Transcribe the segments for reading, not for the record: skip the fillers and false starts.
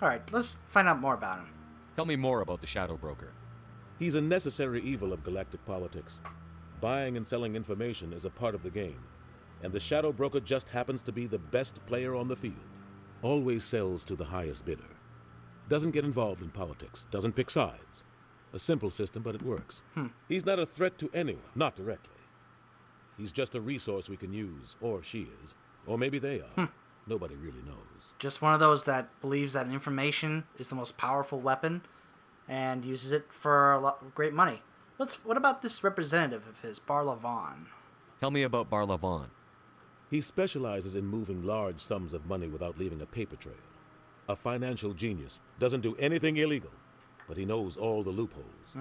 Alright, let's find out more about him. Tell me more about the Shadow Broker. He's a necessary evil of galactic politics. Buying and selling information is a part of the game, and the Shadow Broker just happens to be the best player on the field. Always sells to the highest bidder. Doesn't get involved in politics, doesn't pick sides. A simple system, but it works. He's not a threat to anyone, not directly. He's just a resource we can use, or she is. Or maybe they are. Nobody really knows. Just one of those that believes that information is the most powerful weapon and uses it for a lot of great money. What about this representative of his, Barla Vaughn? Tell me about Barla Vaughn. He specializes in moving large sums of money without leaving a paper trail. A financial genius, doesn't do anything illegal, but he knows all the loopholes.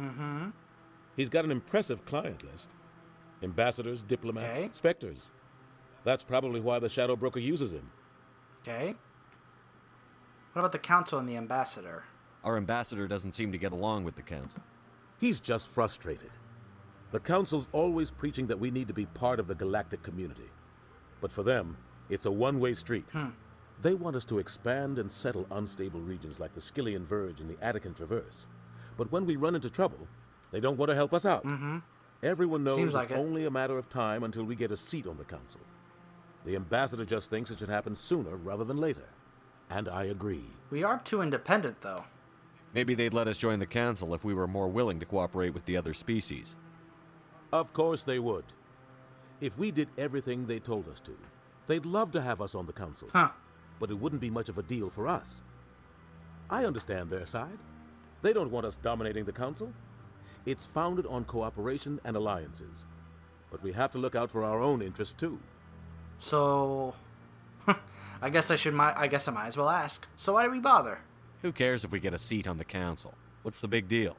He's got an impressive client list. Ambassadors, diplomats, Okay. specters. That's probably why the Shadow Broker uses him. Okay. What about the council and the ambassador? Our ambassador doesn't seem to get along with the council. He's just frustrated. The Council's always preaching that we need to be part of the galactic community. But for them, it's a one-way street. They want us to expand and settle unstable regions like the Skillian Verge and the Attican Traverse. But when we run into trouble, they don't want to help us out. Everyone knows Seems like it's it. only a matter of time until we get a seat on the Council. The ambassador just thinks it should happen sooner rather than later. And I agree. We are too independent, though. Maybe they'd let us join the council if we were more willing to cooperate with the other species. Of course they would. If we did everything they told us to, they'd love to have us on the Council. But it wouldn't be much of a deal for us. I understand their side. They don't want us dominating the Council. It's founded on cooperation and alliances. But we have to look out for our own interests too. So, I guess I might as well ask. So why do we bother? Who cares if we get a seat on the council? What's the big deal?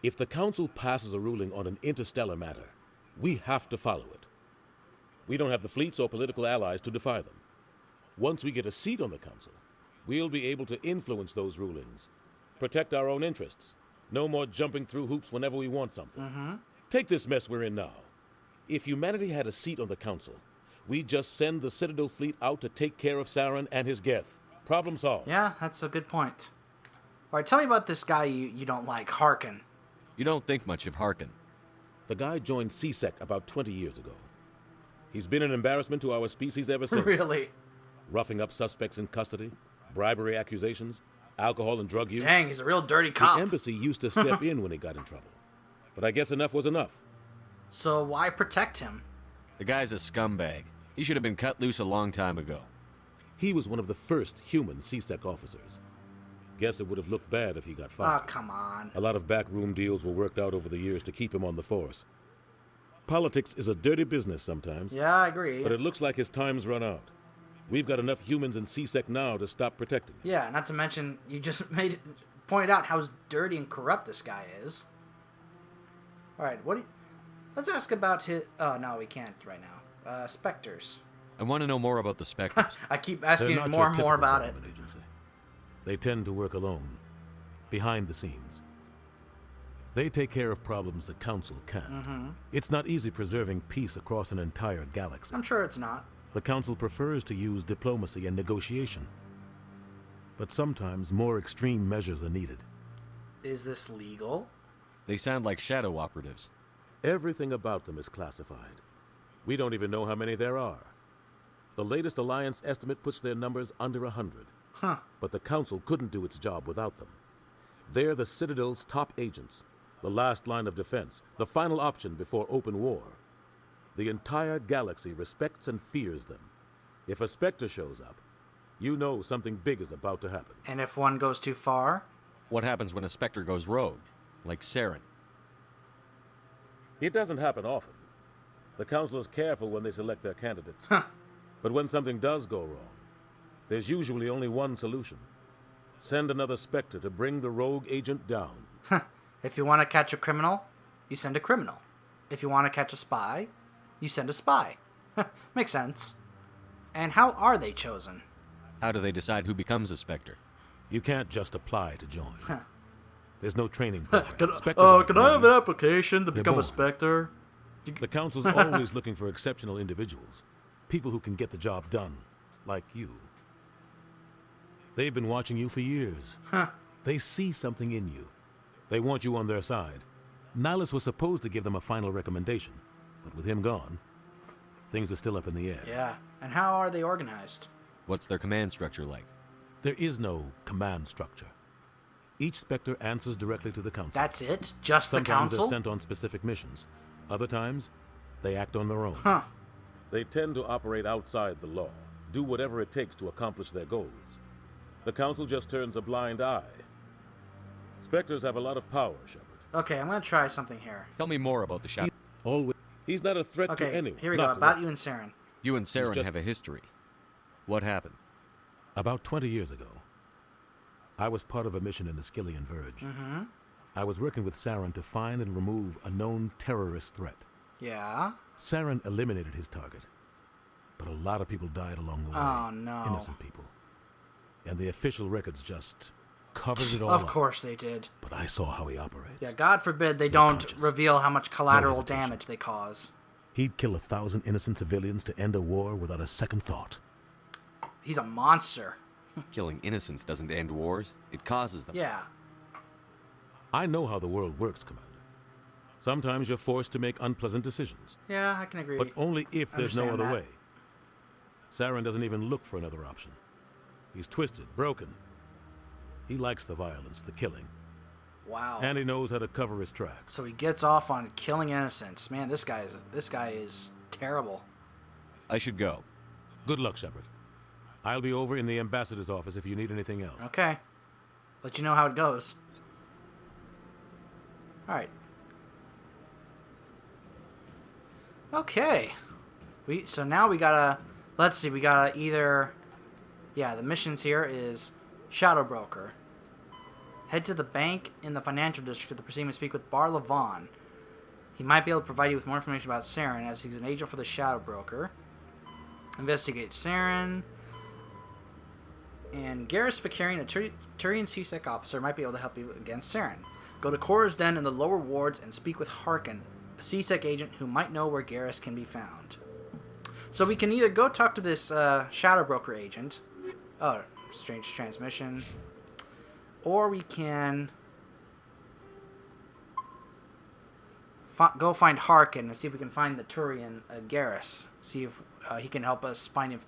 If the Council passes a ruling on an interstellar matter, we have to follow it. We don't have the fleets or political allies to defy them. Once we get a seat on the Council, we'll be able to influence those rulings, protect our own interests. No more jumping through hoops whenever we want something. Take this mess we're in now. If humanity had a seat on the Council, we'd just send the Citadel fleet out to take care of Saren and his Geth. Problem solved. Yeah, that's a good point. Alright, tell me about this guy you don't like, Harkin. You don't think much of Harkin. The guy joined CSEC about 20 years ago. He's been an embarrassment to our species ever since. Really? Roughing up suspects in custody, bribery accusations, alcohol and drug use. Dang, he's a real dirty The cop. embassy used to step in when he got in trouble. But I guess enough was enough. So why protect him? The guy's a scumbag. He should have been cut loose a long time ago. He was one of the first human CSEC officers. Guess it would have looked bad if he got Oh, fired. come on. A lot of backroom deals were worked out over the years to keep him on the force. Politics is a dirty business sometimes, Yeah, I agree. but it looks like his time's run out. We've got enough humans in CSEC now to stop protecting him. Yeah, not to mention, you just pointed out how dirty and corrupt this guy is. Alright, let's ask about his... Oh, no, we can't right now. Spectres. I want to know more about the Spectres. I keep They're asking not more your and more typical about it. government agency. They tend to work alone, behind the scenes. They take care of problems the Council can't. It's not easy preserving peace across an entire galaxy. I'm sure it's not. The Council prefers to use diplomacy and negotiation. But sometimes more extreme measures are needed. Is this legal? They sound like shadow operatives. Everything about them is classified. We don't even know how many there are. The latest Alliance estimate puts their numbers under 100. But the Council couldn't do its job without them. They're the Citadel's top agents, the last line of defense, the final option before open war. The entire galaxy respects and fears them. If a Spectre shows up, you know something big is about to happen. And if one goes too far? What happens when a Spectre goes rogue? Like Saren. It doesn't happen often. The Council is careful when they select their candidates. But when something does go wrong, there's usually only one solution. Send another Spectre to bring the rogue agent down. If you want to catch a criminal, you send a criminal. If you want to catch a spy, you send a spy. Makes sense. And how are they chosen? How do they decide who becomes a Spectre? You can't just apply to join. There's no training program. Can Spectres aren't I have born. an application to They're become a born. Spectre? The Council's always looking for exceptional individuals. People who can get the job done. Like you. They've been watching you for years. Huh. They see something in you. They want you on their side. Nihilus was supposed to give them a final recommendation, but with him gone, things are still up in the air. Yeah. And how are they organized? What's their command structure like? There is no command structure. Each Spectre answers directly to the Council. That's it? Just the Sometimes council? they're sent on specific missions. Other times, they act on their own. Huh. They tend to operate outside the law, do whatever it takes to accomplish their goals. The Council just turns a blind eye. Spectres have a lot of power, Shepard. Okay, I'm gonna try something here. Tell me more about the Shadow. He's not a threat to Okay, anyone. here we go. not About directly. you and Saren. You and Saren just- have a history. What happened? About 20 years ago, I was part of a mission in the Skillian Verge. Mm-hmm. I was working with Saren to find and remove a known terrorist threat. Yeah. Saren eliminated his target, but a lot of people died along the way. Oh, no. Innocent people. And the official records just covered it all Of up. course they did. But I saw how he operates. Yeah, God forbid they No don't punches. reveal how much collateral hesitation. damage they cause. He'd kill 1,000 innocent civilians to end a war without a second thought. He's a monster. Killing innocents doesn't end wars, it causes them. Yeah. I know how the world works, Commander. Sometimes you're forced to make unpleasant decisions, Yeah, I can agree. but only if there's no Understand other that. way. Saren doesn't even look for another option. He's twisted, broken. He likes the violence, the killing, Wow. and he knows how to cover his tracks. So he gets off on killing innocents. Man, this guy is terrible. I should go. Good luck, Shepard. I'll be over in the ambassador's office if you need anything else. Okay. Let you know how it goes. Alright. Okay. So now we gotta, let's see, we gotta either, yeah, the missions here is Shadow Broker. Head to the bank in the financial district to proceed and speak with Bar Levon. He might be able to provide you with more information about Saren, as he's an agent for the Shadow Broker. Investigate Saren. And Garrus Vakarian, a Turian CSEC officer, might be able to help you against Saren. Go to Cora's Den in the lower wards and speak with Harkin, a CSEC agent who might know where Garrus can be found. So we can either go talk to this Shadow Broker agent. Oh, strange transmission. Or we can go find Harkin and see if we can find the Turian Garrus. See if he can help us find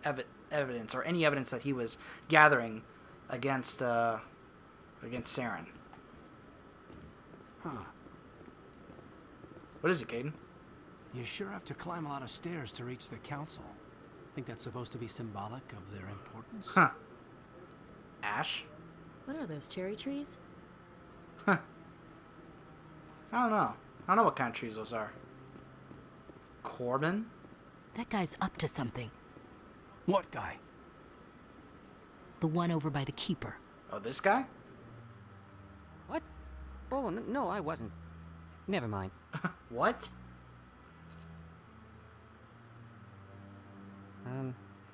evidence or any evidence that he was gathering against Saren. Huh. What is it, Caden? You sure have to climb a lot of stairs to reach the council. Think that's supposed to be symbolic of their importance? Huh. Ash? What are those, cherry trees? Huh. I don't know. I don't know what kind of trees those are. Corbin? That guy's up to something. What guy? The one over by the keeper. Oh, this guy? What? Oh, no, I wasn't. Never mind. What?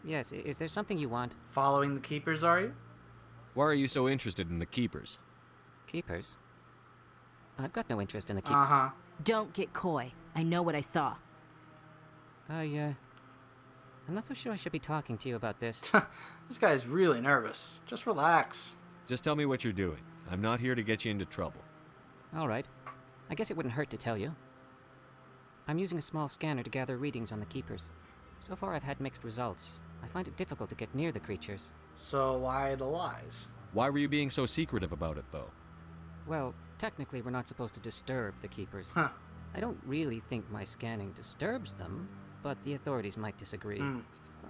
Yes, is there something you want? Following the keepers, are you? Why are you so interested in the Keepers? Keepers? I've got no interest in the keep. Uh-huh. Don't get coy. I know what I saw. I'm not so sure I should be talking to you about this. This guy's really nervous. Just relax. Just tell me what you're doing. I'm not here to get you into trouble. All right. I guess it wouldn't hurt to tell you. I'm using a small scanner to gather readings on the keepers. So far, I've had mixed results. I find it difficult to get near the creatures. So why the lies? Why were you being so secretive about it, though? Well, technically, we're not supposed to disturb the keepers. Huh. I don't really think my scanning disturbs them, but the authorities might disagree.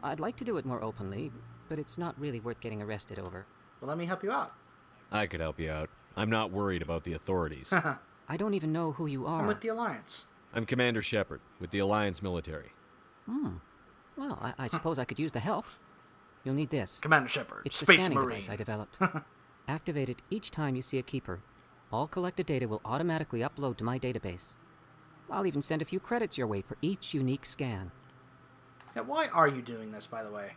I'd like to do it more openly, but it's not really worth getting arrested over. Well, let me help you out. I could help you out. I'm not worried about the authorities. I don't even know who you are. I'm with the Alliance. I'm Commander Shepard, with the Alliance military. Well, I suppose I could use the help. You'll need this. Commander Shepard, It's the Space scanning Marine. device I developed. Activate it each time you see a keeper. All collected data will automatically upload to my database. I'll even send a few credits your way for each unique scan. Yeah, why are you doing this, by the way?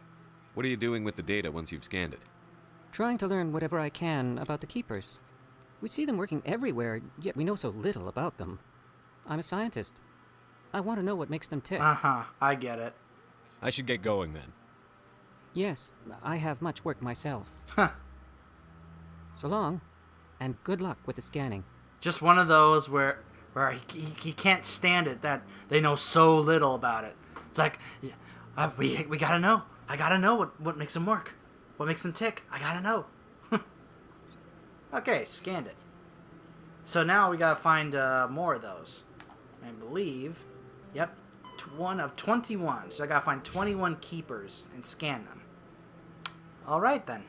What are you doing with the data once you've scanned it? Trying to learn whatever I can about the keepers. We see them working everywhere, yet we know so little about them. I'm a scientist. I want to know what makes them tick. Uh-huh, I get it. I should get going then. Yes, I have much work myself. Huh. So long, and good luck with the scanning. Just one of those where he can't stand it that they know so little about it. It's like, yeah, we gotta know. I gotta know what makes them work. What makes them tick. I gotta know. Okay, scanned it. So now we gotta find more of those. I believe, yep, one of 21. So I gotta find 21 keepers and scan them. Alright then.